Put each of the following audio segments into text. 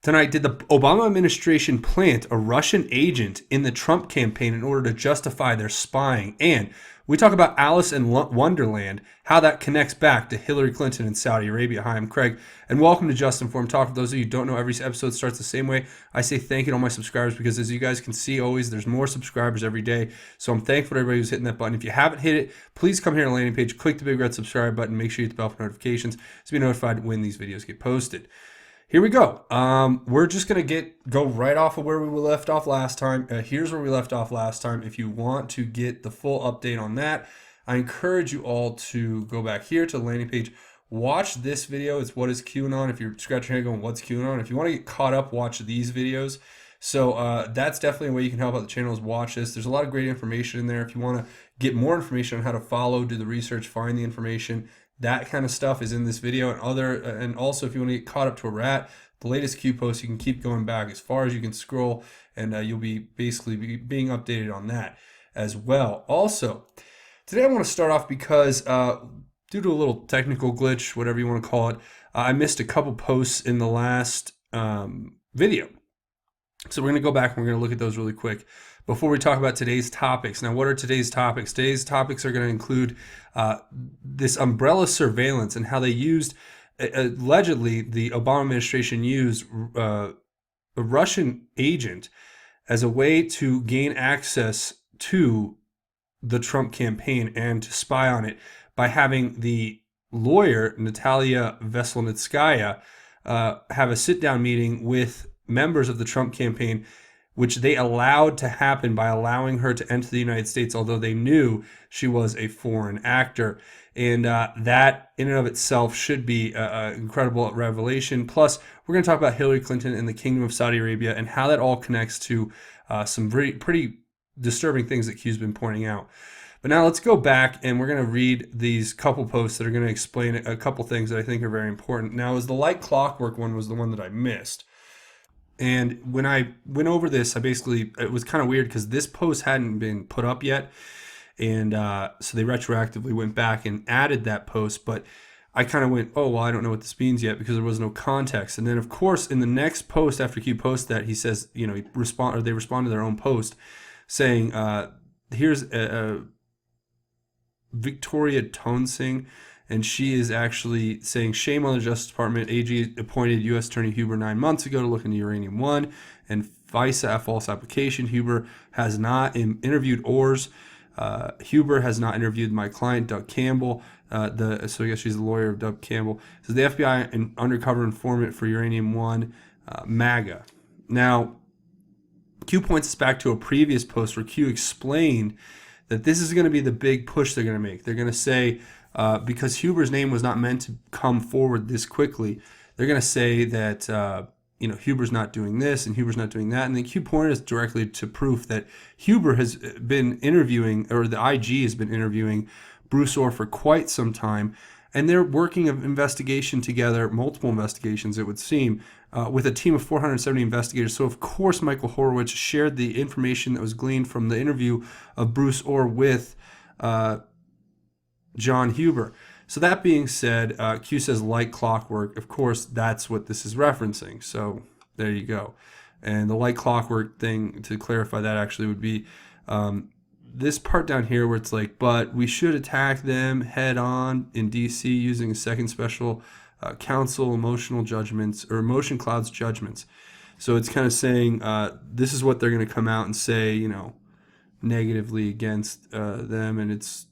Tonight, did the Obama administration plant a Russian agent in the Trump campaign in order to justify their spying? And we talk about Alice in Wonderland, how that connects back to Hillary Clinton and Saudi Arabia. Hi, I'm Craig, and welcome to Just Informed Talk. For those of you who don't know, every episode starts the same way. I say thank you to all my subscribers because, as you guys can see, always there's more subscribers every day. So I'm thankful to everybody who's hitting that button. If you haven't hit it, please come here to the landing page, click the big red subscribe button, make sure you hit the bell for notifications to be notified when these videos get posted. Here we go. We're just going to go right off of where we left off last time. Here's where we left off last time. If you want to get the full update on that, I encourage you all to go back here to the landing page. Watch this video. It's What is QAnon? If you're scratching your head going, what's QAnon? If you want to get caught up, watch these videos. So that's definitely a way you can help out the channel is watch this. There's a lot of great information in there. If you want to get more information on how to follow, do the research, find the information, that kind of stuff is in this video. And also if you want to get caught up to a rat, the latest Q posts, you can keep going back as far as you can scroll, and you'll be basically being updated on that as well. Also, today I want to start off because due to a little technical glitch, whatever you want to call it, I missed a couple posts in the last video. So we're going to go back and we're going to look at those really quick before we talk about today's topics. Now, what are today's topics? Today's topics are going to include this umbrella surveillance and how they used, allegedly, the Obama administration used a Russian agent as a way to gain access to the Trump campaign and to spy on it by having the lawyer, Natalia Veselnitskaya, have a sit-down meeting with members of the Trump campaign, which they allowed to happen by allowing her to enter the United States, although they knew she was a foreign actor. And that in and of itself should be an incredible revelation. Plus, we're going to talk about Hillary Clinton and the Kingdom of Saudi Arabia and how that all connects to some pretty disturbing things that Q's been pointing out. But now let's go back and we're going to read these couple posts that are going to explain a couple things that I think are very important. Now, as the Like Clockwork one was the one that I missed. And when I went over this, it was kind of weird because this post hadn't been put up yet. And so they retroactively went back and added that post. But I kind of went, oh, well, I don't know what this means yet because there was no context. And then, of course, in the next post after Q posted that, he says, they respond to their own post saying, here's Victoria Toensing. And she is actually saying, shame on the Justice Department. AG appointed U.S. Attorney Huber 9 months ago to look into Uranium One and FISA, a false application. Huber has not interviewed Oars. Huber has not interviewed my client, Doug Campbell. So I guess she's the lawyer of Doug Campbell. So the FBI, an undercover informant for Uranium One, MAGA. Now, Q points us back to a previous post where Q explained that this is going to be the big push they're going to make. They're going to say, because Huber's name was not meant to come forward this quickly, they're going to say that Huber's not doing this and Huber's not doing that. And then Q pointed us directly to proof that Huber has been interviewing, or the IG has been interviewing Bruce Orr for quite some time. And they're working an investigation together, multiple investigations, it would seem, with a team of 470 investigators. So, of course, Michael Horowitz shared the information that was gleaned from the interview of Bruce Orr with John Huber. So that being said, Q says like clockwork. Of course, that's what this is referencing. So there you go. And the like clockwork thing, to clarify that, actually would be this part down here where it's like, but we should attack them head on in D.C. using a second special counsel emotional judgments, or emotion clouds judgments. So it's kind of saying this is what they're going to come out and say, negatively against them, and it's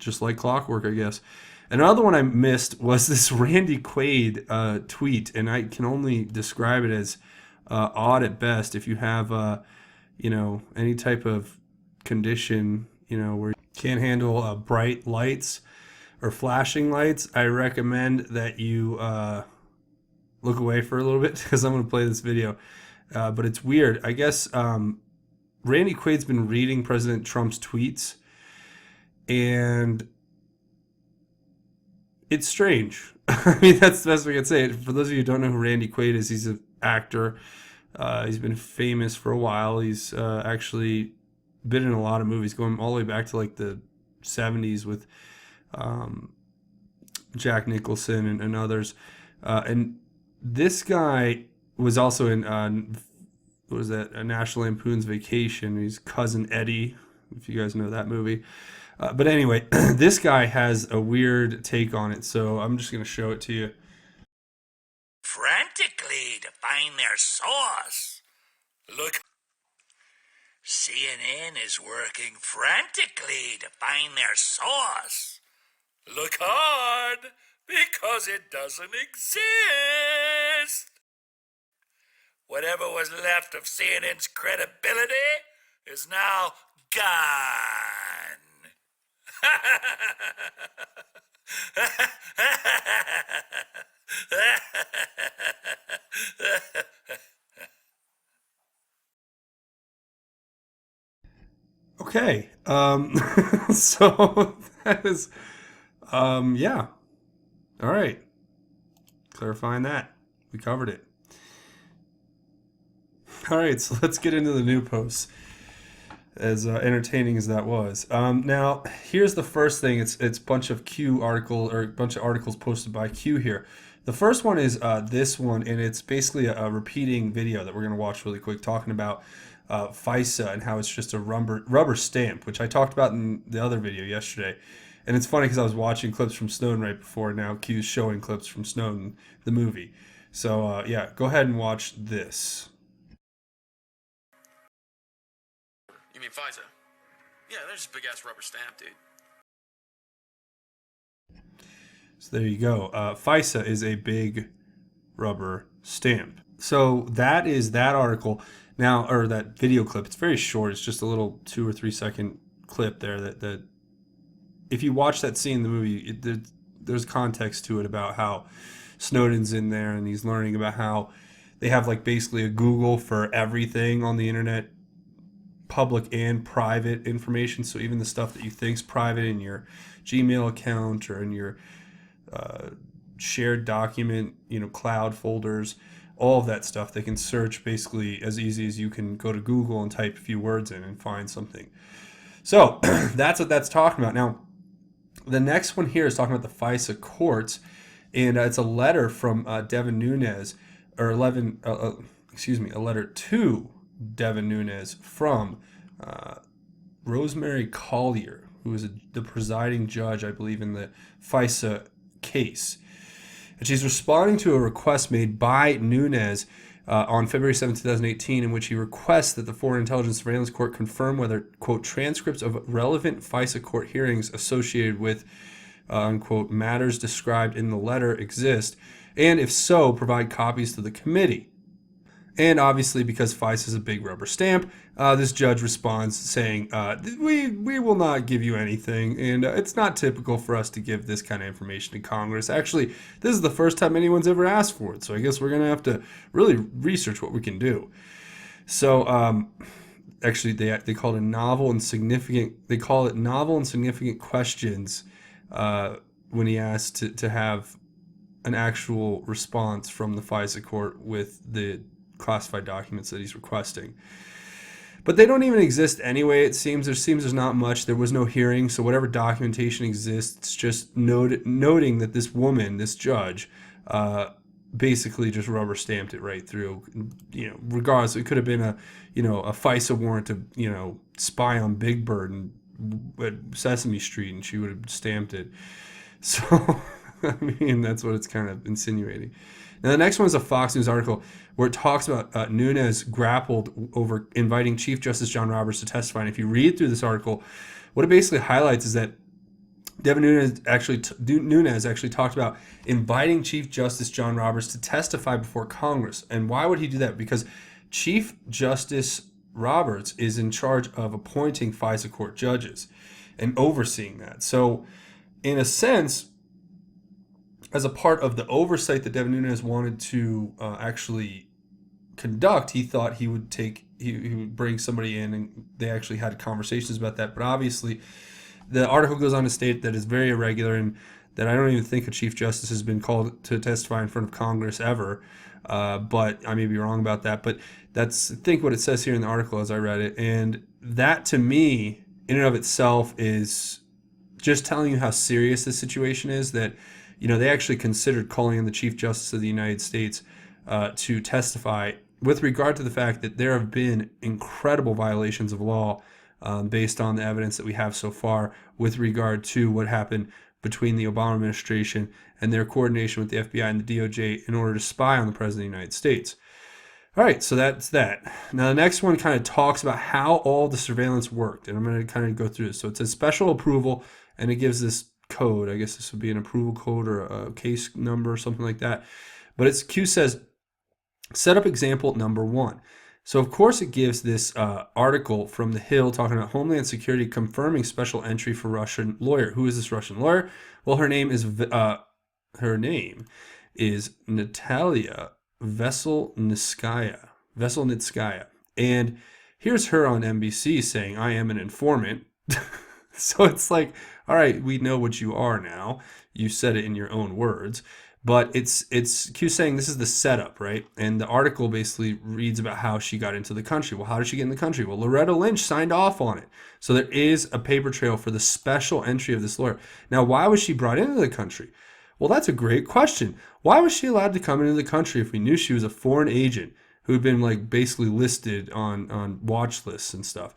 just like clockwork, I guess. Another one I missed was this Randy Quaid tweet, and I can only describe it as odd at best. If you have, any type of condition, where you can't handle bright lights or flashing lights, I recommend that you look away for a little bit because I'm going to play this video. But it's weird. I guess Randy Quaid's been reading President Trump's tweets, and it's strange. I mean, that's the best we can say. For those of you who don't know who Randy Quaid is, he's an actor. He's been famous for a while. He's actually been in a lot of movies, going all the way back to like the 70s with Jack Nicholson and others. And this guy was also in what was that? National Lampoon's Vacation. He's cousin Eddie, if you guys know that movie. But anyway, this guy has a weird take on it, so I'm just gonna show it to you. Frantically to find their source. Look, CNN is working frantically to find their source. Look hard, because it doesn't exist. Whatever was left of CNN's credibility is now gone. Okay, so that is, yeah, all right. Clarifying that, we covered it. All right, so let's get into the new posts. As entertaining as that was. Now, here's the first thing. It's a bunch of Q article or a bunch of articles posted by Q here. The first one is this one, and it's basically a repeating video that we're going to watch really quick, talking about FISA and how it's just a rubber stamp, which I talked about in the other video yesterday. And it's funny because I was watching clips from Snowden right before. Now Q's showing clips from Snowden, the movie. So yeah, go ahead and watch this. You mean FISA? Yeah, they're just a big ass rubber stamp, dude. So there you go. FISA is a big rubber stamp. So that is that article now, or that video clip. It's very short. It's just a little 2 or 3 second clip there. That if you watch that scene in the movie, there's context to it about how Snowden's in there and he's learning about how they have like basically a Google for everything on the internet, public and private information. So even the stuff that you think's private in your Gmail account or in your shared document, cloud folders, all of that stuff, they can search basically as easy as you can go to Google and type a few words in and find something. So that's what that's talking about. Now, the next one here is talking about the FISA courts, and it's a letter from Devin Nunes, or a letter to Devin Nunes from Rosemary Collier, who is the presiding judge, I believe, in the FISA case. And she's responding to a request made by Nunes on February 7, 2018, in which he requests that the Foreign Intelligence Surveillance Court confirm whether, quote, transcripts of relevant FISA court hearings associated with, unquote, matters described in the letter exist, and if so, provide copies to the committee. And obviously, because FISA is a big rubber stamp, this judge responds saying, we will not give you anything, and it's not typical for us to give this kind of information to Congress. Actually, this is the first time anyone's ever asked for it, so I guess we're going to have to really research what we can do. So, actually, they call it novel and significant questions when he asked to have an actual response from the FISA court with the classified documents that he's requesting. But they don't even exist anyway, it seems. There's not much. There was no hearing, so whatever documentation exists, just noting that this woman, this judge, basically just rubber stamped it right through. Regardless, it could have been a FISA warrant to, spy on Big Bird at Sesame Street, and she would have stamped it. So, I mean, that's what it's kind of insinuating. Now, the next one is a Fox News article where it talks about Nunes grappled over inviting Chief Justice John Roberts to testify. And if you read through this article, what it basically highlights is that Devin Nunes actually talked about inviting Chief Justice John Roberts to testify before Congress. And why would he do that? Because Chief Justice Roberts is in charge of appointing FISA court judges and overseeing that. So, in a sense, as a part of the oversight that Devin Nunes wanted to actually conduct, he thought he would bring somebody in, and they actually had conversations about that. But obviously, the article goes on to state that it's very irregular and that I don't even think a Chief Justice has been called to testify in front of Congress ever. But I may be wrong about that. But that's, I think, what it says here in the article as I read it. And that, to me, in and of itself, is just telling you how serious this situation is, that they actually considered calling in the Chief Justice of the United States to testify with regard to the fact that there have been incredible violations of law based on the evidence that we have so far with regard to what happened between the Obama administration and their coordination with the FBI and the DOJ in order to spy on the President of the United States. All right, so that's that. Now, the next one kind of talks about how all the surveillance worked, and I'm going to kind of go through this. So it says special approval, and it gives this code. I guess this would be an approval code or a case number or something like that. But Q says, set up example number 1. So, of course, it gives this article from The Hill talking about Homeland Security confirming special entry for Russian lawyer. Who is this Russian lawyer? Well, her name is Natalia Veselnitskaya. And here's her on NBC saying, I am an informant. So it's like, all right, we know what you are now. You said it in your own words. But it's Q saying this is the setup, right? And the article basically reads about how she got into the country. Well, how did she get in the country? Well, Loretta Lynch signed off on it. So there is a paper trail for the special entry of this lawyer. Now, why was she brought into the country? Well, that's a great question. Why was she allowed to come into the country if we knew she was a foreign agent who had been like basically listed on watch lists and stuff?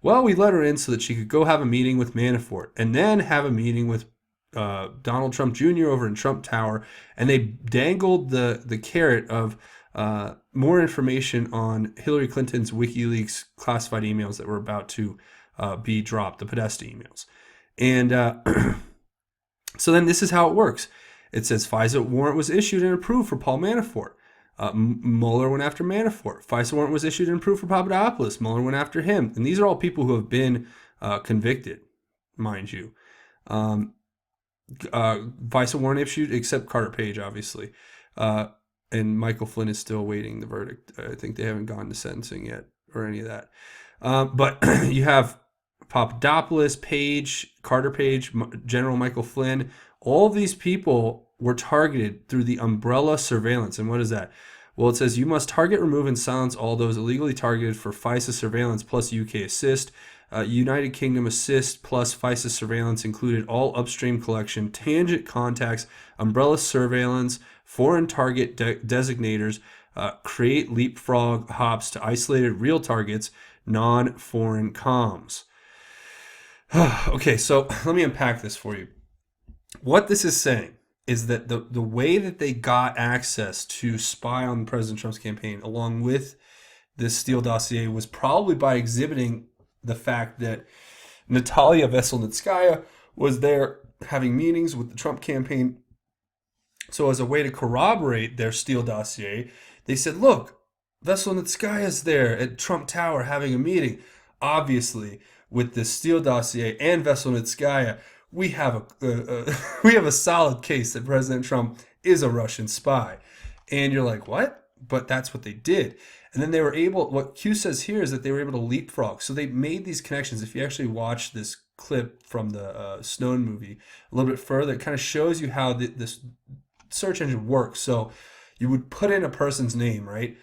Well, we let her in so that she could go have a meeting with Manafort and then have a meeting with Donald Trump Jr. over in Trump Tower, and they dangled the carrot of more information on Hillary Clinton's WikiLeaks classified emails that were about to be dropped, the Podesta emails. And so then this is how it works. It says FISA warrant was issued and approved for Paul Manafort. Mueller went after Manafort. FISA warrant was issued and approved for Papadopoulos. Mueller went after him. And these are all people who have been convicted, mind you. FISA warrant issued, except Carter Page, obviously. And Michael Flynn is still awaiting the verdict. I think they haven't gone to sentencing yet or any of that. But you have Papadopoulos, Page, Carter Page, General Michael Flynn. All of these people were targeted through the umbrella surveillance. And what is that? Well, it says you must target, remove, and silence all those illegally targeted for FISA surveillance plus UK assist. United Kingdom assist plus FISA surveillance included all upstream collection, tangent contacts, umbrella surveillance, foreign target designators, create leapfrog hops to isolated real targets, non-foreign comms. Okay, so let me unpack this for you. What this is saying is that the way that they got access to spy on President Trump's campaign along with this Steele dossier was probably by exhibiting the fact that Natalia Veselnitskaya was there having meetings with the Trump campaign. So as a way to corroborate their Steele dossier, they said, look, Veselnitskaya's there at Trump Tower having a meeting. Obviously, with the Steele dossier and Veselnitskaya, we have a solid case that President Trump is a Russian spy. And you're like, what? But that's what they did. And then they were able, what Q says here is that they were able to leapfrog. So they made these connections. If you actually watch this clip from the Snowden movie a little bit further, it kind of shows you how this search engine works. So you would put in a person's name, right?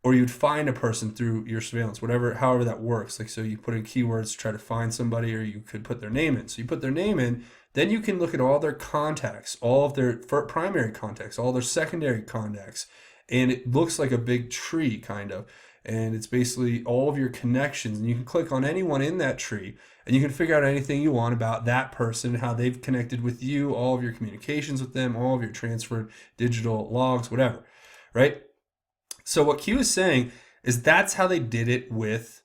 Or you'd find a person through your surveillance, however that works. Like, so you put in keywords to try to find somebody, or you could put their name in. So you put their name in, then you can look at all their contacts, all of their primary contacts, all their secondary contacts. And it looks like a big tree, kind of. And it's basically all of your connections. And you can click on anyone in that tree, and you can figure out anything you want about that person, how they've connected with you, all of your communications with them, all of your transferred digital logs, whatever, right? So what Q is saying is that's how they did it with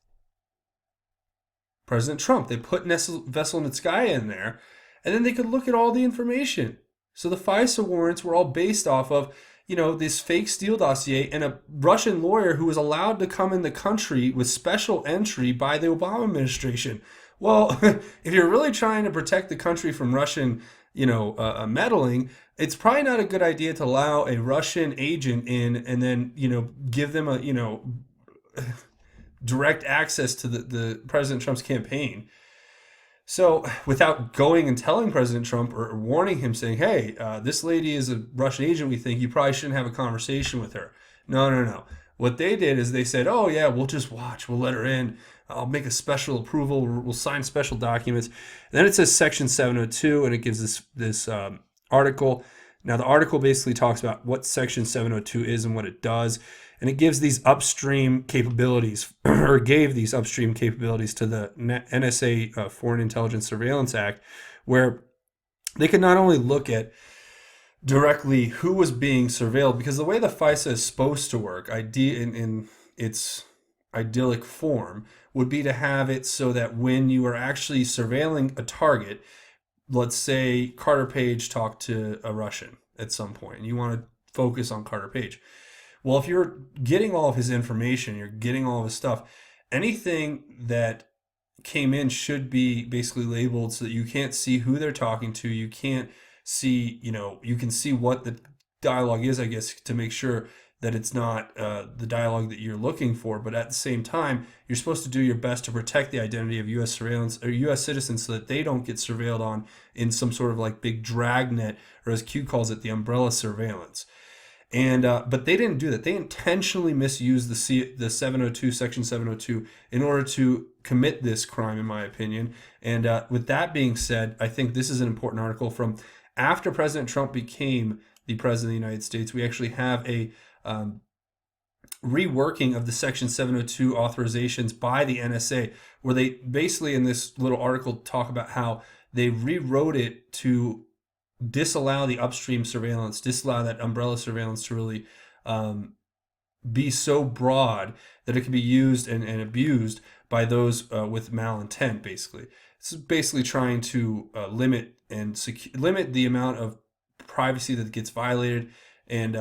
President Trump. They put Veselnitskaya in there, and then they could look at all the information. So the FISA warrants were all based off of, this fake Steele dossier and a Russian lawyer who was allowed to come in the country with special entry by the Obama administration. Well, if you're really trying to protect the country from Russian, meddling, it's probably not a good idea to allow a Russian agent in and then, give them a, direct access to the President Trump's campaign. So without going and telling President Trump or warning him saying, hey, this lady is a Russian agent, we think you probably shouldn't have a conversation with her. No. What they did is they said, oh, yeah, we'll just watch. We'll let her in. I'll make a special approval. We'll sign special documents. And then it says Section 702, and it gives this article. Now, the article basically talks about what Section 702 is and what it does, and it gives these upstream capabilities, or gave these upstream capabilities to the NSA Foreign Intelligence Surveillance Act, where they could not only look at directly who was being surveilled, because the way the FISA is supposed to work, in its idyllic form, would be to have it so that when you are actually surveilling a target, let's say Carter Page talked to a Russian at some point, and you want to focus on Carter Page. Well, if you're getting all of his information, you're getting all of his stuff, anything that came in should be basically labeled so that you can't see who they're talking to. You can't see, you can see what the dialogue is, I guess, to make sure that it's not the dialogue that you're looking for. But at the same time, you're supposed to do your best to protect the identity of U.S. surveillance or U.S. citizens so that they don't get surveilled on in some sort of like big dragnet, or as Q calls it, the umbrella surveillance. And but they didn't do that. They intentionally misused the 702, Section 702, in order to commit this crime, in my opinion. And with that being said, I think this is an important article from after President Trump became the president of the United States. We actually have a reworking of the Section 702 authorizations by the NSA, where they basically in this little article talk about how they rewrote it to disallow the upstream surveillance, disallow that umbrella surveillance to really be so broad that it can be used and abused by those with malintent, basically. This is basically trying to limit the amount of privacy that gets violated, and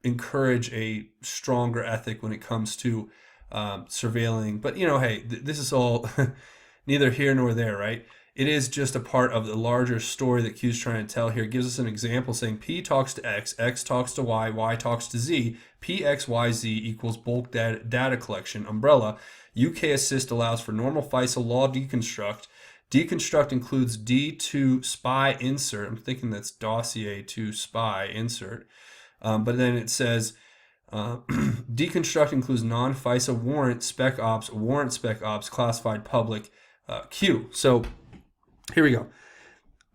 encourage a stronger ethic when it comes to surveilling. But, hey, this is all neither here nor there, right? It is just a part of the larger story that Q's trying to tell here. It gives us an example saying P talks to X, X talks to Y, Y talks to Z, P, X, Y, Z equals bulk data collection, umbrella. UK assist allows for normal FISA law deconstruct. Deconstruct includes D to spy insert. I'm thinking that's dossier to spy insert. But then it says deconstruct includes non-FISA warrant spec ops, classified public Q. So here we go.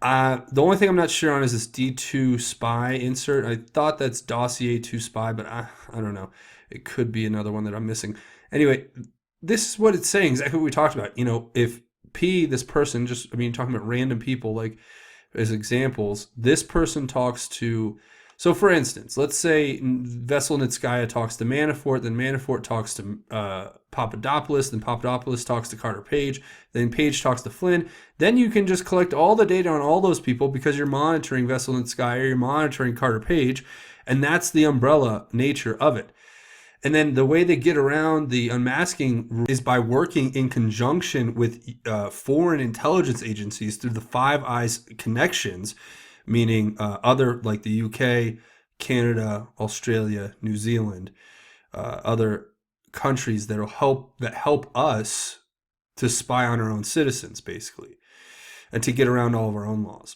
The only thing I'm not sure on is this D2 spy insert. I thought that's dossier to spy, but I don't know. It could be another one that I'm missing. Anyway, this is what it's saying, exactly what we talked about. If P, this person, talking about random people, like as examples, this person talks to, so for instance, let's say Veselnitskaya talks to Manafort, then Manafort talks to Papadopoulos, then Papadopoulos talks to Carter Page, then Page talks to Flynn. Then you can just collect all the data on all those people because you're monitoring Veselnitskaya, you're monitoring Carter Page, and that's the umbrella nature of it. And then the way they get around the unmasking is by working in conjunction with foreign intelligence agencies through the Five Eyes connections, meaning other like the UK, Canada, Australia, New Zealand, other countries that help us to spy on our own citizens, basically, and to get around all of our own laws.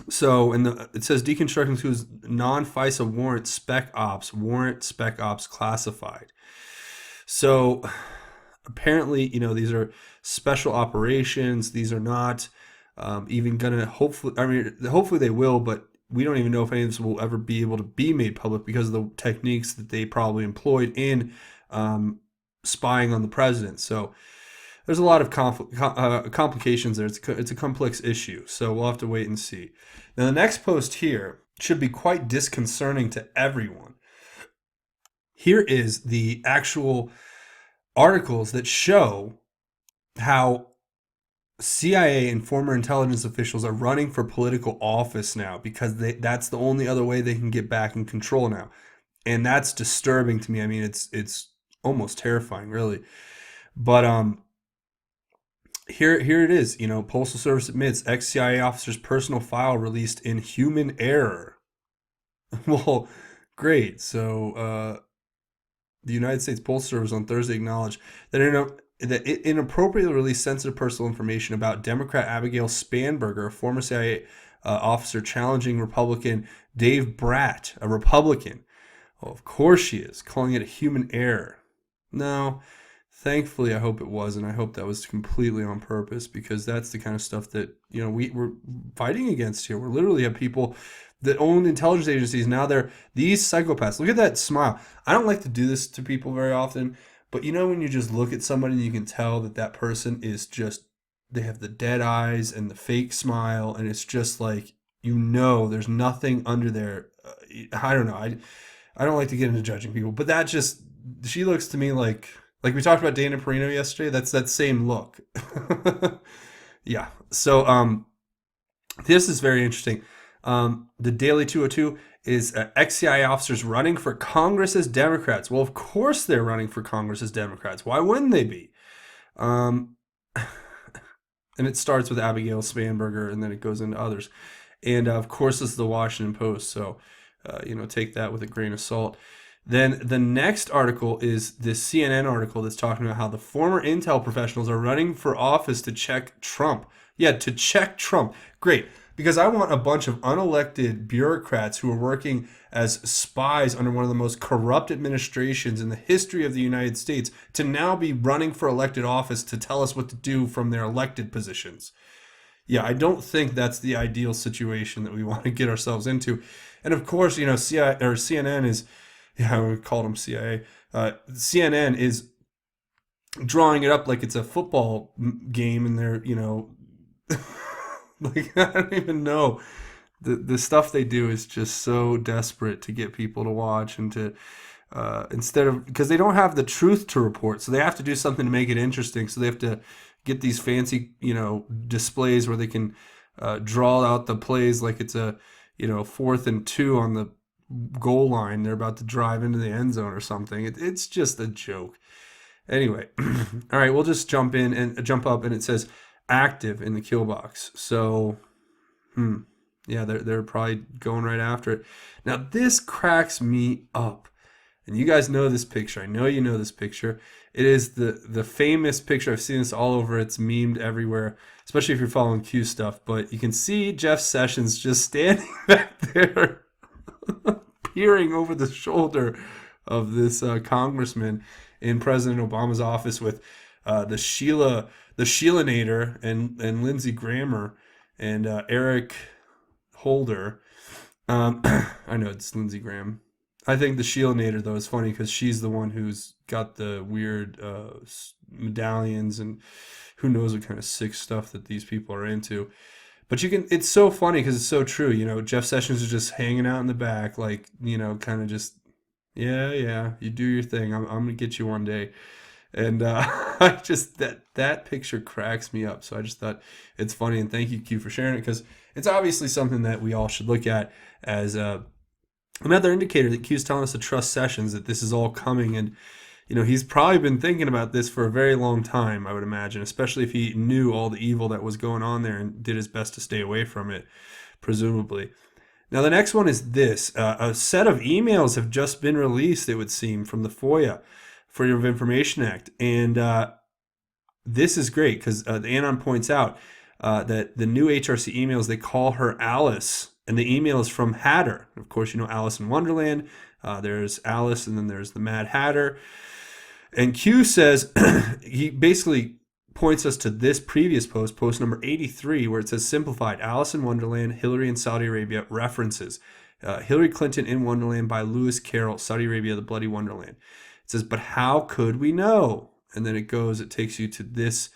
So it says deconstruct includes non-FISA warrant spec ops classified. So apparently, these are special operations. These are not even gonna hopefully they will, but we don't even know if any of this will ever be able to be made public because of the techniques that they probably employed in spying on the president. So there's a lot of complications there. It's a complex issue, so we'll have to wait and see. Now, the next post here should be quite disconcerting to everyone. Here is the actual articles that show how CIA and former intelligence officials are running for political office now because that's the only other way they can get back in control now. And that's disturbing to me. I mean, it's almost terrifying, really. But here it is. Postal Service admits ex-CIA officer's personal file released in human error. Well, great. So the United States Postal Service on Thursday acknowledged that it inappropriately released sensitive personal information about Democrat Abigail Spanberger, a former CIA officer challenging Republican Dave Bratt, a Republican. Well, of course she is, calling it a human error. No, thankfully, I hope it was, and I hope that was completely on purpose because that's the kind of stuff that we're fighting against here. We literally have people that own intelligence agencies. Now they're these psychopaths. Look at that smile. I don't like to do this to people very often, but you know when you just look at somebody and you can tell that that person is just, they have the dead eyes and the fake smile, and it's just like, you know, there's nothing under there. I don't know. I don't like to get into judging people, but that just, she looks to me like we talked about Dana Perino yesterday. That's that same look. Yeah. So this is very interesting. The Daily 202 is ex-CIA officers running for Congress as Democrats. Well, of course they're running for Congress as Democrats. Why wouldn't they be? And it starts with Abigail Spanberger, and then it goes into others. And of course, this is the Washington Post. So, take that with a grain of salt. Then the next article is this CNN article that's talking about how the former intel professionals are running for office to check Trump. Yeah, to check Trump. Great. Because I want a bunch of unelected bureaucrats who are working as spies under one of the most corrupt administrations in the history of the United States to now be running for elected office to tell us what to do from their elected positions. Yeah, I don't think that's the ideal situation that we want to get ourselves into. And of course, CIA or CNN is, yeah, we called them CIA. CNN is drawing it up like it's a football game, and they're, like, I don't even know. The stuff they do is just so desperate to get people to watch and to, instead of, because they don't have the truth to report, so they have to do something to make it interesting. So they have to get these fancy, displays where they can draw out the plays like it's a, 4th and 2 on the goal line. They're about to drive into the end zone or something. It's just a joke. Anyway, all right, we'll just jump up, and it says active in the kill box. So, yeah, they're probably going right after it. Now, this cracks me up. And you guys know this picture. I know you know this picture. It is the famous picture. I've seen this all over. It's memed everywhere, especially if you're following Q stuff. But you can see Jeff Sessions just standing back there, peering over the shoulder of this congressman in President Obama's office with the Sheila-nator and Lindsey Graham and Eric Holder. I know it's Lindsey Graham. I think the Sheila-nator, though, is funny because she's the one who's got the weird medallions and who knows what kind of sick stuff that these people are into. But it's so funny because it's so true. Jeff Sessions is just hanging out in the back, like, kind of just, yeah, you do your thing. I'm going to get you one day. And I just, that picture cracks me up. So I just thought it's funny, and thank you, Q, for sharing it, because it's obviously something that we all should look at as another indicator that Q's telling us to trust Sessions, that this is all coming. And, he's probably been thinking about this for a very long time, I would imagine, especially if he knew all the evil that was going on there and did his best to stay away from it, presumably. Now, the next one is this. A set of emails have just been released, it would seem, from the FOIA, Freedom of Information Act. And this is great because the Anon points out that the new HRC emails, they call her Alice. And the email is from Hatter. Of course, Alice in Wonderland. There's Alice, and then there's the Mad Hatter. And Q says, he basically points us to this previous post number 83, where it says simplified, Alice in Wonderland, Hillary in Saudi Arabia, references. Hillary Clinton in Wonderland by Lewis Carroll, Saudi Arabia, the Bloody Wonderland. It says, but how could we know? And then it takes you to this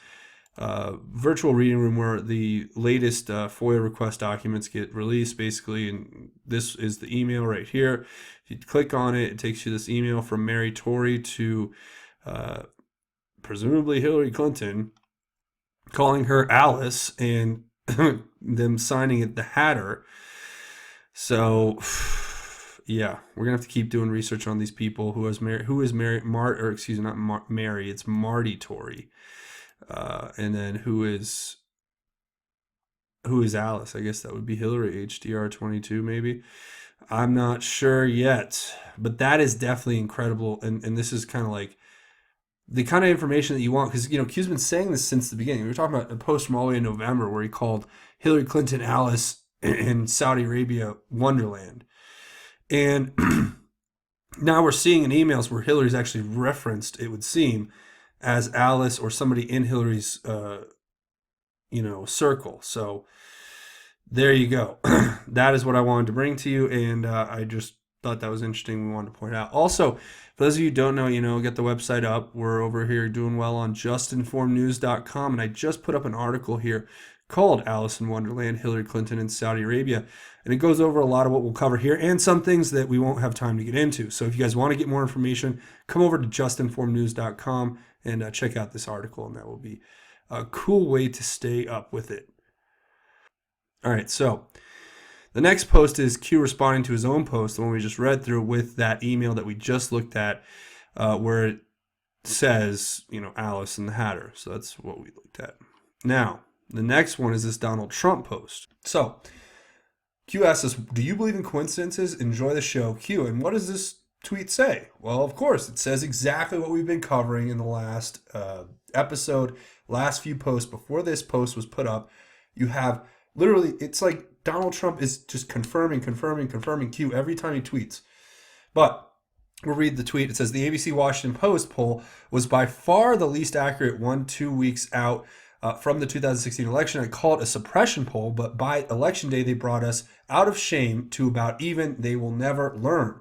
virtual reading room where the latest FOIA request documents get released, basically. And this is the email right here. If you click on it, it takes you this email from Mary Tory to presumably Hillary Clinton, calling her Alice, and them signing it the Hatter. So, yeah, we're gonna have to keep doing research on these people. Who is Mary? Mary. It's Marty Tory, and then who is Alice? I guess that would be Hillary, HDR 22, maybe. I'm not sure yet, but that is definitely incredible. And this is kind of like the kind of information that you want, because Q's been saying this since the beginning. We were talking about a post from all the way in November where he called Hillary Clinton Alice in Saudi Arabia Wonderland. And now we're seeing in emails where Hillary's actually referenced, it would seem, as Alice or somebody in Hillary's circle. So there you go. That is what I wanted to bring to you, and I just thought that was interesting. We wanted to point out. Also, for those of you who don't know, get the website up. We're over here doing well on justinformednews.com, and I just put up an article here called Alice in Wonderland, Hillary Clinton and Saudi Arabia. And it goes over a lot of what we'll cover here and some things that we won't have time to get into. So if you guys want to get more information, come over to justinformednews.com and check out this article, and that will be a cool way to stay up with it. All right, so the next post is Q responding to his own post, the one we just read through, with that email that we just looked at, where it says, Alice and the Hatter. So that's what we looked at. Now, the next one is this Donald Trump post. So Q asks us, do you believe in coincidences? Enjoy the show, Q. And what does this tweet say? Well, of course, it says exactly what we've been covering in the last episode, last few posts before this post was put up. You have literally, it's like Donald Trump is just confirming Q every time he tweets. But we'll read the tweet. It says, the ABC Washington Post poll was by far the least accurate 1-2 weeks out from the 2016 election. I call it a suppression poll, but by election day, they brought us out of shame to about even. They will never learn.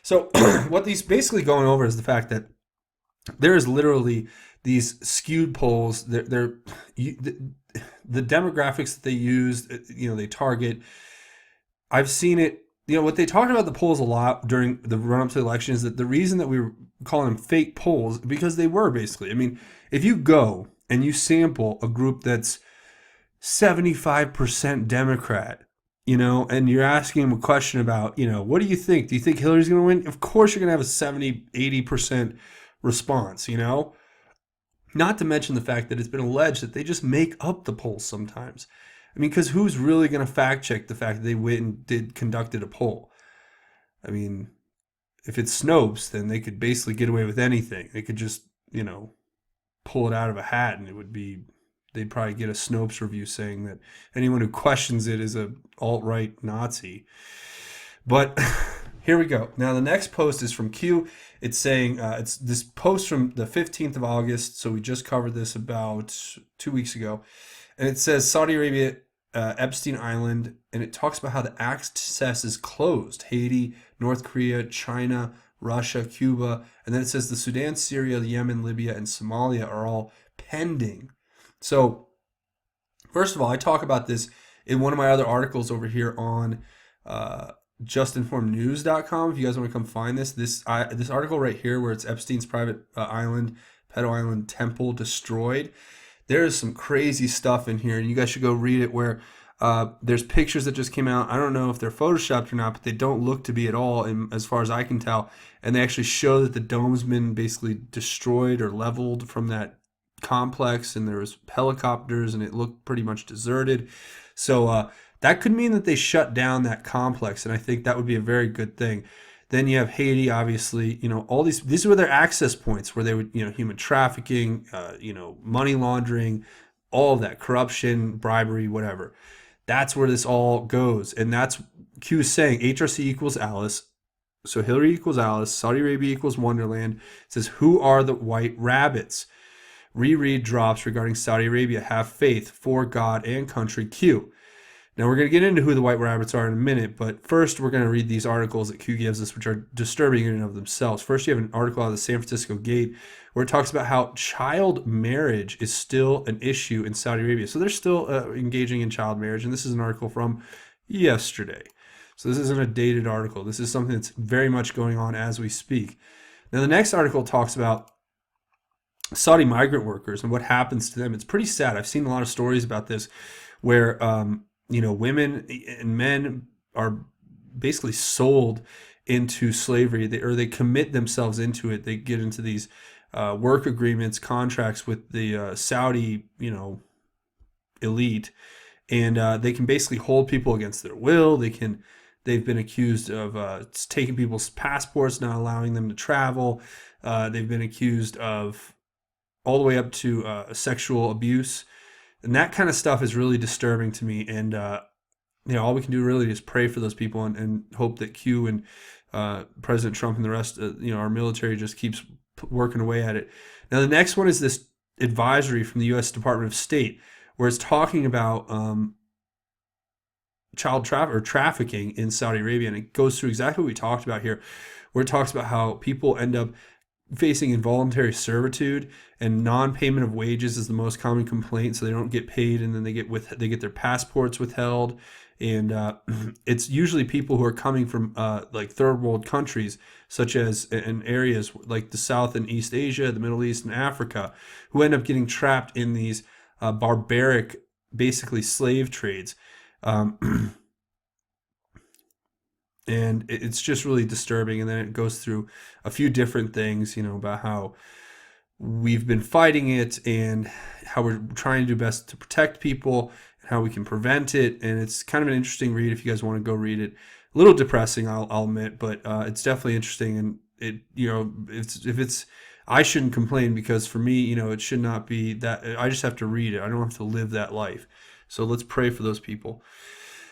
So what these basically going over is the fact that there is literally these skewed polls. The demographics that they use, they target. I've seen it. What they talked about the polls a lot during the run-up to the election is that the reason that we were calling them fake polls, because they were basically. I mean, if you go and you sample a group that's 75% Democrat, and you're asking them a question about, what do you think? Do you think Hillary's going to win? Of course you're going to have a 70, 80% response, Not to mention the fact that it's been alleged that they just make up the polls sometimes. I mean, because who's really going to fact check the fact that they went and conducted a poll? I mean, if it's Snopes, then they could basically get away with anything. They could just, pull it out of a hat, and they'd probably get a Snopes review saying that anyone who questions it is a alt-right Nazi. But here we go. Now, the next post is from Q. It's saying, it's this post from the 15th of August, so we just covered this about 2 weeks ago. And it says Saudi Arabia, Epstein Island, and it talks about how the access is closed. Haiti, North Korea, China, Russia, Cuba, and then it says the Sudan, Syria, Yemen, Libya, and Somalia are all pending. So, first of all, I talk about this in one of my other articles over here on justinformednews.com. If you guys want to come find this article right here where it's Epstein's private island, pedo island temple destroyed. There is some crazy stuff in here, and you guys should go read it, where there's pictures that just came out. I don't know if they're photoshopped or not, but they don't look to be at all, as far as I can tell. And they actually show that the dome's been basically destroyed or leveled from that complex, and there was helicopters, and it looked pretty much deserted. So that could mean that they shut down that complex, and I think that would be a very good thing. Then you have Haiti, obviously, all these were their access points where they would, human trafficking, money laundering, all of that, corruption, bribery, whatever. That's where this all goes. And that's Q is saying HRC equals Alice. So Hillary equals Alice. Saudi Arabia equals Wonderland. It says, who are the white rabbits? Reread drops regarding Saudi Arabia. Have faith for God and country. Q. Now, we're going to get into who the white rabbits are in a minute, but first we're going to read these articles that Q gives us, which are disturbing in and of themselves. First, you have an article out of the San Francisco Gate where it talks about how child marriage is still an issue in Saudi Arabia. So they're still engaging in child marriage, and this is an article from yesterday. So this isn't a dated article. This is something that's very much going on as we speak. Now, the next article talks about Saudi migrant workers and what happens to them. It's pretty sad. I've seen a lot of stories about this where women and men are basically sold into slavery, they commit themselves into it. They get into these work agreements, contracts with the Saudi, elite, and they can basically hold people against their will. They've been accused of taking people's passports, not allowing them to travel. They've been accused of all the way up to sexual abuse. And that kind of stuff is really disturbing to me. And, all we can do really is pray for those people and hope that Q and President Trump and the rest, our military just keeps working away at it. Now, the next one is this advisory from the U.S. Department of State, where it's talking about trafficking in Saudi Arabia, and it goes through exactly what we talked about here, where it talks about how people end up facing involuntary servitude, and non-payment of wages is the most common complaint. So they don't get paid, and then they get their passports withheld, and it's usually people who are coming from like third world countries, such as in areas like the South and East Asia, the Middle East, and Africa, who end up getting trapped in these barbaric, basically slave trades. Um, and it's just really disturbing. And then it goes through a few different things, about how we've been fighting it and how we're trying to do best to protect people and how we can prevent it. And it's kind of an interesting read if you guys want to go read it. A little depressing, I'll admit, but it's definitely interesting. And I shouldn't complain, because for me, it should not be that. I just have to read it. I don't have to live that life. So let's pray for those people.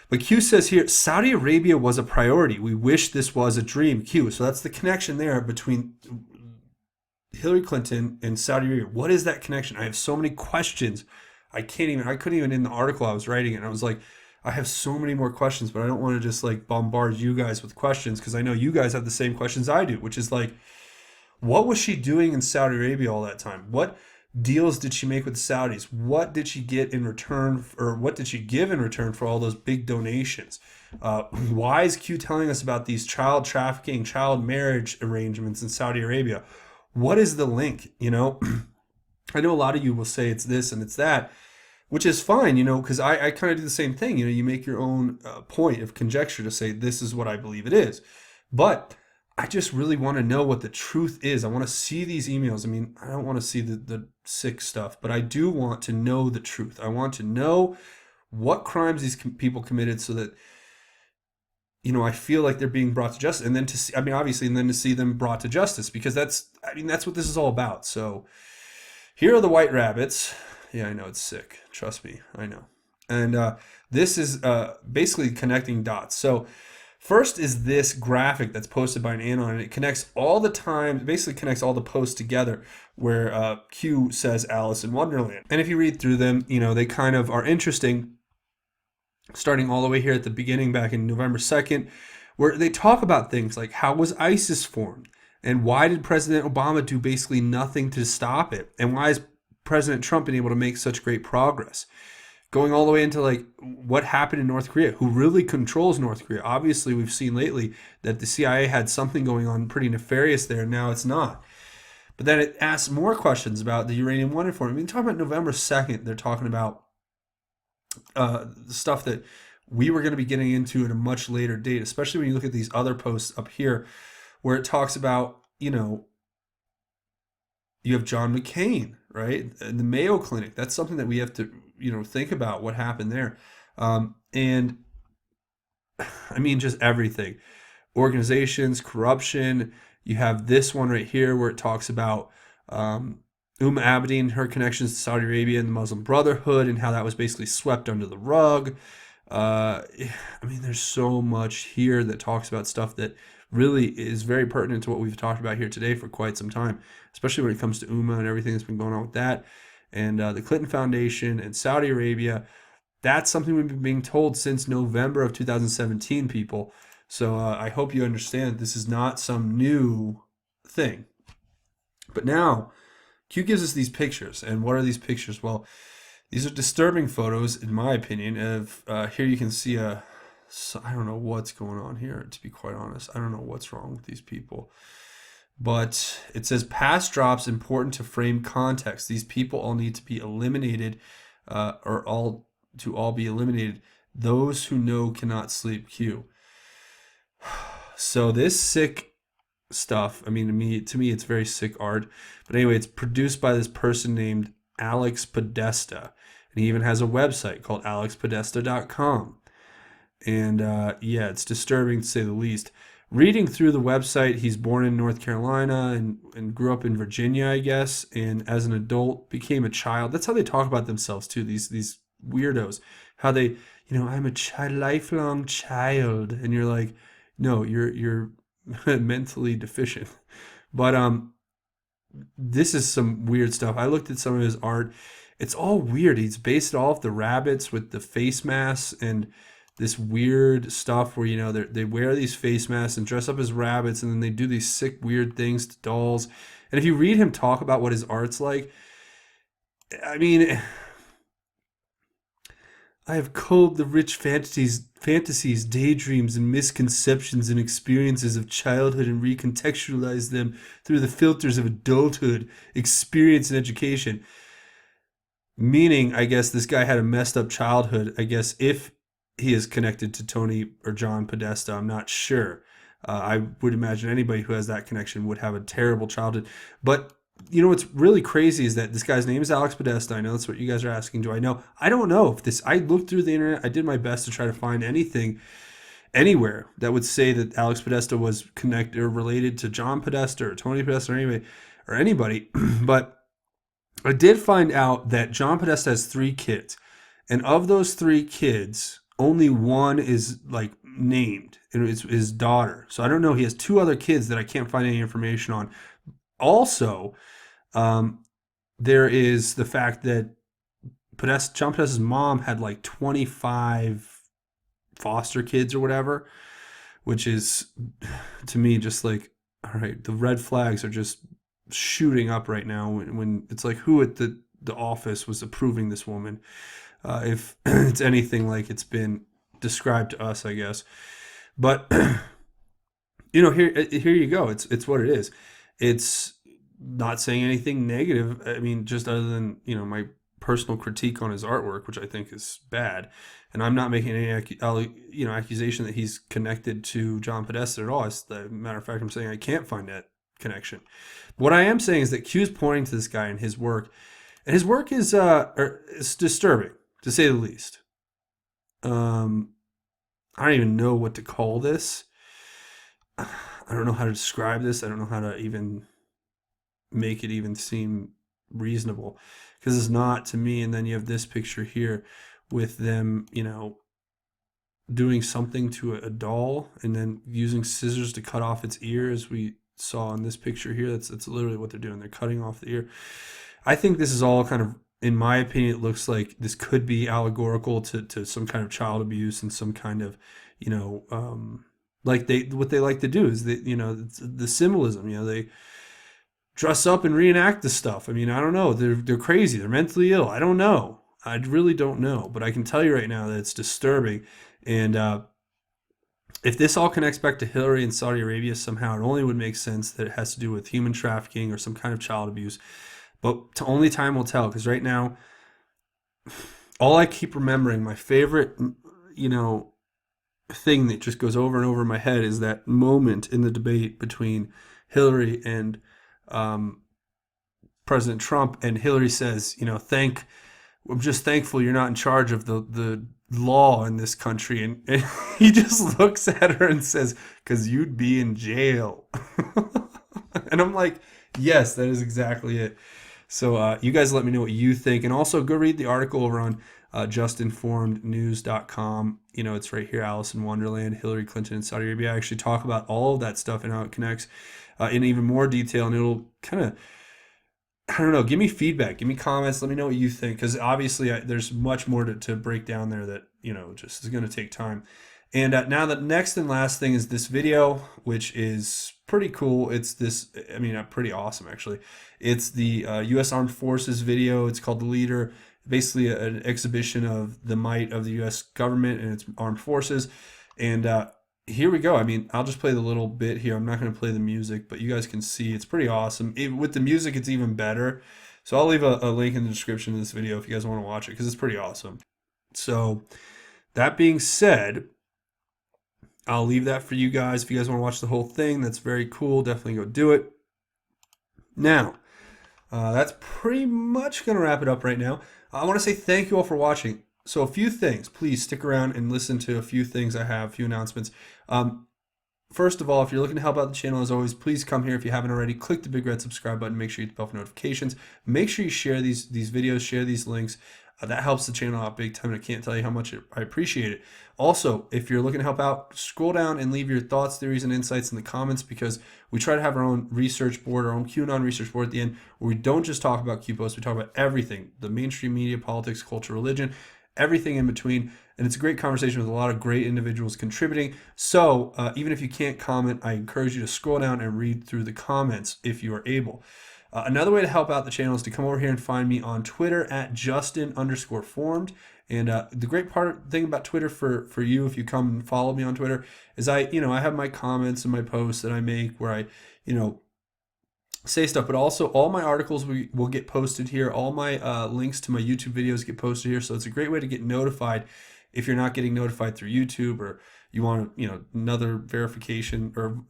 But Q says here, Saudi Arabia was a priority. We wish this was a dream. Q. So that's the connection there between Hillary Clinton and Saudi Arabia. What is that connection? I have so many questions. I couldn't even in the article I was writing it. I was like, I have so many more questions, but I don't want to just like bombard you guys with questions, because I know you guys have the same questions I do, which is like, what was she doing in Saudi Arabia all that time? What deals did she make with the Saudis? What did she get in return, or what did she give in return for all those big donations? Why is Q telling us about these child trafficking, child marriage arrangements in Saudi Arabia? What is the link? I know a lot of you will say it's this and it's that, which is fine, because I kind of do the same thing. You make your own point of conjecture to say this is what I believe it is. But I just really want to know what the truth is. I want to see these emails. I mean, I don't want to see the sick stuff, but I do want to know the truth. I want to know what crimes these people committed, so that, I feel like they're being brought to justice. And then to see, obviously, and then to see them brought to justice, because that's what this is all about. So here are the white rabbits. Yeah, I know it's sick. Trust me, I know. And this is basically connecting dots. So first is this graphic that's posted by an Anon, and it connects all the time, basically connects all the posts together, where Q says Alice in Wonderland. And if you read through them, they kind of are interesting, starting all the way here at the beginning back in November 2nd, where they talk about things like, how was ISIS formed? And why did President Obama do basically nothing to stop it? And why is President Trump been able to make such great progress? Going all the way into like what happened in North Korea, who really controls North Korea. Obviously, we've seen lately that the CIA had something going on pretty nefarious there, and now it's not. But then it asks more questions about the uranium one informant. Talking about November 2nd, they're talking about the stuff that we were going to be getting into at a much later date, especially when you look at these other posts up here, where it talks about, you have John McCain, right? And the Mayo Clinic. That's something that we have to, think about what happened there. And just everything. Organizations, corruption. You have this one right here where it talks about Abedin, her connections to Saudi Arabia and the Muslim Brotherhood, and how that was basically swept under the rug. There's so much here that talks about stuff that really is very pertinent to what we've talked about here today for quite some time, especially when it comes to and everything that's been going on with that, and the Clinton Foundation and Saudi Arabia. That's something we've been being told since November of 2017, people. So I hope you understand this is not some new thing. But now, Q gives us these pictures. And what are these pictures? Well, these are disturbing photos, in my opinion. Of here you can see I don't know what's going on here, to be quite honest. I don't know what's wrong with these people. But it says, past drops important to frame context. These people all need to be eliminated, or all be eliminated. Those who know cannot sleep. Q. So this sick stuff, to me it's very sick art. But anyway, it's produced by this person named Alex Podesta. And he even has a website called alexpodesta.com. And it's disturbing to say the least. Reading through the website, he's born in North Carolina and grew up in Virginia, I guess. And as an adult, became a child. That's how they talk about themselves too, these weirdos. How they, I'm a lifelong child. And you're like, no, you're mentally deficient. But this is some weird stuff. I looked at some of his art. It's all weird. He's based it off the rabbits with the face masks, and this weird stuff where, you know, they wear these face masks and dress up as rabbits, and then they do these sick, weird things to dolls. And if you read him talk about what his art's like, I mean, I have culled the rich fantasies, daydreams, and misconceptions and experiences of childhood and recontextualized them through the filters of adulthood, experience, and education. Meaning, I guess this guy had a messed up childhood. I guess if he is connected to Tony or John Podesta, I'm not sure. I would imagine anybody who has that connection would have a terrible childhood. But you know what's really crazy is that this guy's name is Alex Podesta. I know that's what you guys are asking. Do I know? I don't know if this. I looked through the internet. I did my best to try to find anything anywhere that would say that Alex Podesta was connected or related to John Podesta or Tony Podesta or anybody. But I did find out that John Podesta has 3 kids, and of those 3 kids, only one is like named, and it's his daughter. So I don't know. He has 2 other kids that I can't find any information on. Also, there is the fact that John Podesta's mom had like 25 foster kids or whatever, which is, to me, just like, all right, the red flags are just shooting up right now when it's like, who at the office was approving this woman? If it's anything like it's been described to us, I guess. But, you know, here you go. It's what it is. It's not saying anything negative. I mean, just other than, you know, my personal critique on his artwork, which I think is bad. And I'm not making any, accusation that he's connected to John Podesta at all. As a matter of fact, I'm saying I can't find that connection. What I am saying is that Q's pointing to this guy and his work is it's disturbing, to say the least. I don't even know what to call this. I don't know how to describe this. I don't know how to even make it even seem reasonable, because it's not to me. And then you have this picture here with them, you know, doing something to a doll and then using scissors to cut off its ear, as we saw in this picture here. That's literally what they're doing. They're cutting off the ear. I think this is all kind of, in my opinion, it looks like this could be allegorical to some kind of child abuse and some kind of, you know, like what they like to do is that, you know, the symbolism, you know, they dress up and reenact the stuff. I mean, I don't know. They're crazy. They're mentally ill. I don't know. I really don't know. But I can tell you right now that it's disturbing. And if this all connects back to Hillary and Saudi Arabia somehow, it only would make sense that it has to do with human trafficking or some kind of child abuse. But only time will tell, because right now, all I keep remembering, my favorite, you know, thing that just goes over and over in my head is that moment in the debate between Hillary and President Trump. And Hillary says, you know, I'm just thankful you're not in charge of the law in this country. And he just looks at her and says, because you'd be in jail. And I'm like, yes, that is exactly it. So you guys let me know what you think. And also go read the article over on justinformednews.com. You know, it's right here, Alice in Wonderland, Hillary Clinton and Saudi Arabia. I actually talk about all of that stuff and how it connects in even more detail. And it'll kind of, I don't know, give me feedback, give me comments, let me know what you think. Because obviously there's much more to break down there that, you know, just is going to take time. And now the next and last thing is this video, which is pretty cool. It's this, I mean, pretty awesome, actually. It's the U.S. Armed Forces video. It's called The Leader. Basically an exhibition of the might of the U.S. government and its armed forces. And here we go. I mean, I'll just play the little bit here. I'm not going to play the music, but you guys can see it's pretty awesome. With the music, it's even better. So I'll leave a link in the description of this video if you guys want to watch it, because it's pretty awesome. So that being said, I'll leave that for you guys. If you guys want to watch the whole thing, that's very cool. Definitely go do it. Now, that's pretty much going to wrap it up right now. I want to say thank you all for watching. So a few things. Please stick around and listen to a few things I have, a few announcements. First of all, if you're looking to help out the channel, as always, please come here if you haven't already. Click the big red subscribe button. Make sure you hit the bell for notifications. Make sure you share these videos, share these links. That helps the channel out big time, and I can't tell you how much I appreciate it. Also, if you're looking to help out, scroll down and leave your thoughts, theories, and insights in the comments, because we try to have our own research board, our own QAnon research board at the end, where we don't just talk about Q posts, we talk about everything, the mainstream media, politics, culture, religion, everything in between. And it's a great conversation with a lot of great individuals contributing. So even if you can't comment, I encourage you to scroll down and read through the comments if you are able. Another way to help out the channel is to come over here and find me on Twitter at Justin_formed. And the great thing about Twitter for you, if you come and follow me on Twitter, is I have my comments and my posts that I make where I, say stuff, but also all my articles will get posted here. All my links to my YouTube videos get posted here. So it's a great way to get notified if you're not getting notified through YouTube, or you want another verification or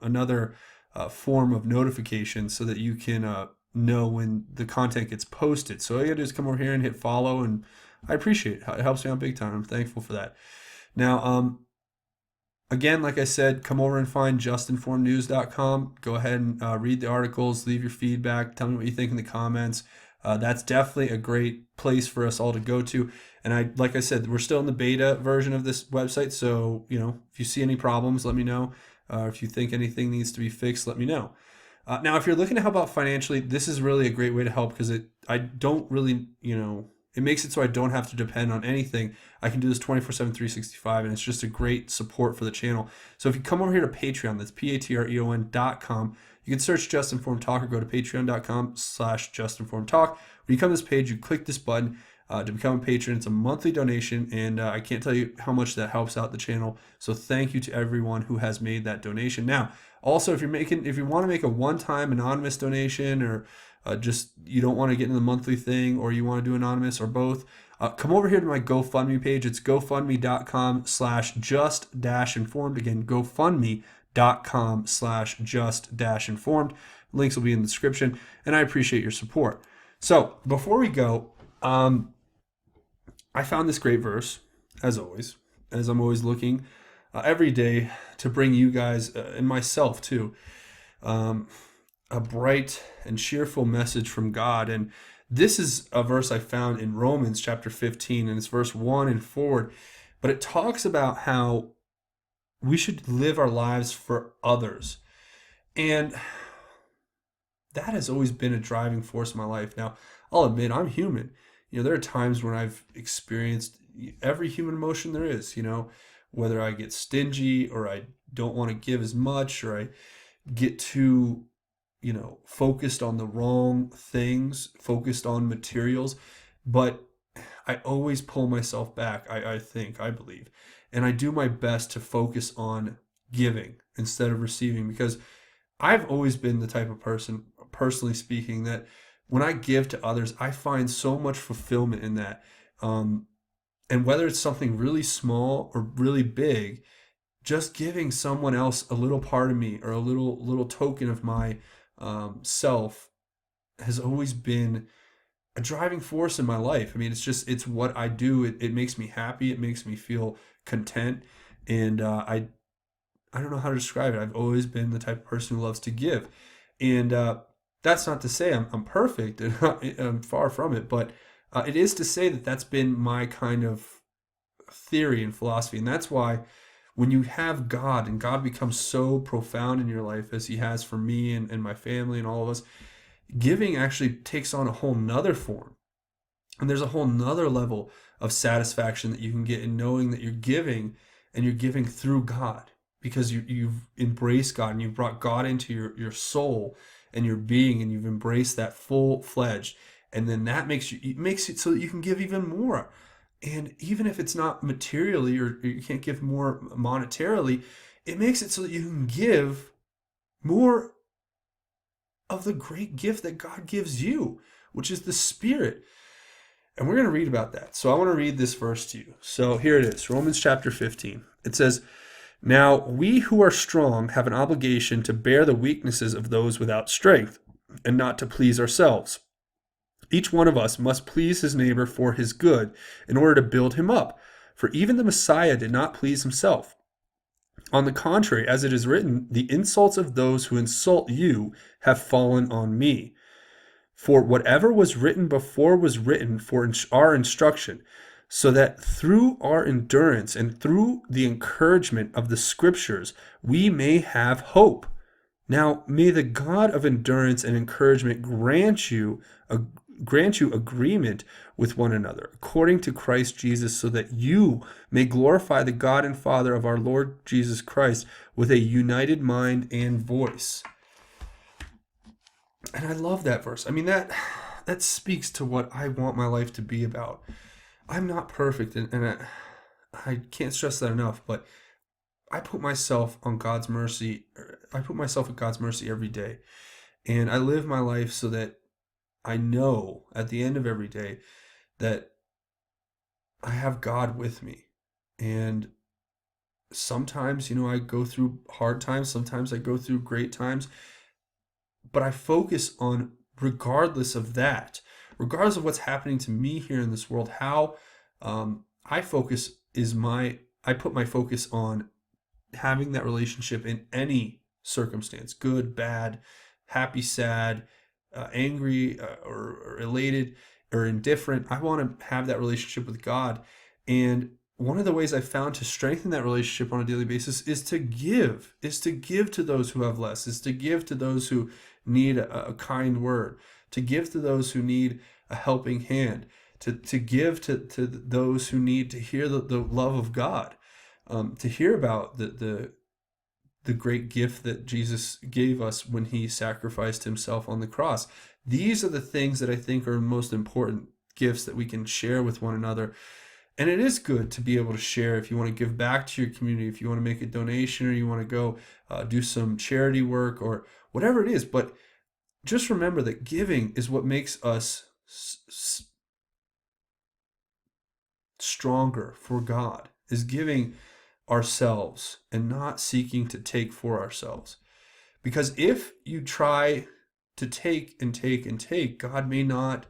another form of notification so that you can know when the content gets posted. So all you gotta do is come over here and hit follow, and I appreciate it. It helps me out big time. I'm thankful for that. Now, again, like I said, come over and find justinformednews.com. Go ahead and read the articles, leave your feedback, tell me what you think in the comments. That's definitely a great place for us all to go to. And like I said, we're still in the beta version of this website. So, if you see any problems, let me know. If you think anything needs to be fixed, let me know. Now, if you're looking to help out financially, this is really a great way to help, because I don't really, it makes it so I don't have to depend on anything. I can do this 24/7, 365, and it's just a great support for the channel. So if you come over here to Patreon, that's patreon.com, you can search Just Informed Talk, or go to patreon.com/justinformedtalk. When you come to this page, you click this button to become a patron. It's a monthly donation, and I can't tell you how much that helps out the channel. So thank you to everyone who has made that donation. Now, also, if you want to make a one-time anonymous donation, or just you don't want to get in the monthly thing, or you want to do anonymous, or both, come over here to my GoFundMe page. It's gofundme.com/just-informed. Again, gofundme.com/just-informed. Links will be in the description, and I appreciate your support. So before we go, I found this great verse, as always, as I'm always looking every day to bring you guys and myself too, a bright and cheerful message from God. And this is a verse I found in Romans chapter 15, and it's verse 1 and forward. But it talks about how we should live our lives for others. And that has always been a driving force in my life. Now, I'll admit, I'm human. There are times when I've experienced every human emotion there is, whether I get stingy, or I don't want to give as much, or I get too, focused on the wrong things, focused on materials. But I always pull myself back, I believe. And I do my best to focus on giving instead of receiving, because I've always been the type of person, personally speaking, that when I give to others, I find so much fulfillment in that. And whether it's something really small or really big, just giving someone else a little part of me, or a little token of my self, has always been a driving force in my life. I mean, it's what I do. It makes me happy. It makes me feel content. And I don't know how to describe it. I've always been the type of person who loves to give. And that's not to say I'm perfect, and I'm far from it, but it is to say that that's been my kind of theory and philosophy. And that's why when you have God, and God becomes so profound in your life, as he has for me and my family and all of us, giving actually takes on a whole nother form. And there's a whole nother level of satisfaction that you can get in knowing that you're giving, and you're giving through God, because you've embraced God, and you've brought God into your soul and your being, and you've embraced that full-fledged. And then that makes it so that you can give even more. And even if it's not materially, or you can't give more monetarily, it makes it so that you can give more of the great gift that God gives you, which is the Spirit. And we're going to read about that. So I want to read this verse to you. So here it is, Romans chapter 15. It says, "Now we who are strong have an obligation to bear the weaknesses of those without strength, and not to please ourselves. Each one of us must please his neighbor for his good, in order to build him up. For even the Messiah did not please himself. On the contrary, as it is written, the insults of those who insult you have fallen on me. For whatever was written before was written for our instruction, so that through our endurance and through the encouragement of the Scriptures we may have hope. Now may the God of endurance and encouragement grant you grant you agreement with one another according to Christ Jesus, so that you may glorify the God and Father of our Lord Jesus Christ with a united mind and voice. And I love that verse. I mean, that speaks to what I want my life to be about. I'm not perfect, and I can't stress that enough, but I put myself on God's mercy. I put myself at God's mercy every day. And I live my life so that I know at the end of every day that I have God with me. And sometimes, I go through hard times. Sometimes I go through great times. But I focus on, regardless of that, regardless of what's happening to me here in this world, how I put my focus on having that relationship in any circumstance, good, bad, happy, sad, angry, or elated, or indifferent. I want to have that relationship with God. And one of the ways I found to strengthen that relationship on a daily basis is to give to those who have less, is to give to those who need a kind word, to give to those who need a helping hand, to give to those who need to hear the love of God, to hear about the great gift that Jesus gave us when he sacrificed himself on the cross. These are the things that I think are the most important gifts that we can share with one another. And it is good to be able to share. If you want to give back to your community, if you want to make a donation, or you want to go do some charity work or whatever it is. But just remember that giving is what makes us stronger for God, is giving ourselves and not seeking to take for ourselves. Because if you try to take and take and take, God may not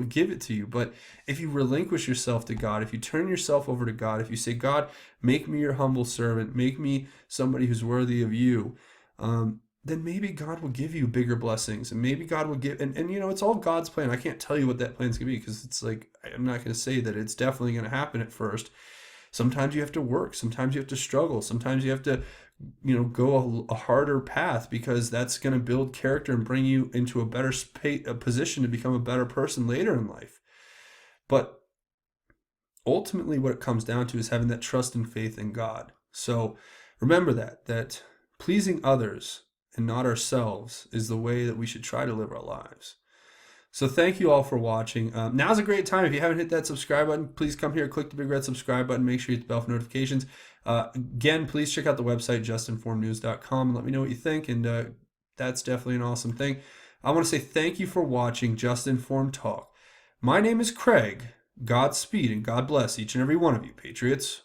give it to you. But if you relinquish yourself to God, if you turn yourself over to God, if you say, God, make me your humble servant, make me somebody who's worthy of you, then maybe God will give you bigger blessings, and maybe God will give, and it's all God's plan. I can't tell you what that plan's gonna be, because it's like, I'm not gonna say that it's definitely gonna happen at first. Sometimes you have to work, sometimes you have to struggle, sometimes you have to go a harder path, because that's going to build character and bring you into a better position to become a better person later in life. But ultimately what it comes down to is having that trust and faith in God. So remember that pleasing others and not ourselves is the way that we should try to live our lives. So thank you all for watching. Now's a great time. If you haven't hit that subscribe button, please come here, click the big red subscribe button. Make sure you hit the bell for notifications. Again, please check out the website, justinformednews.com, and let me know what you think. And that's definitely an awesome thing. I want to say thank you for watching Just Informed Talk. My name is Craig. Godspeed and God bless each and every one of you, Patriots.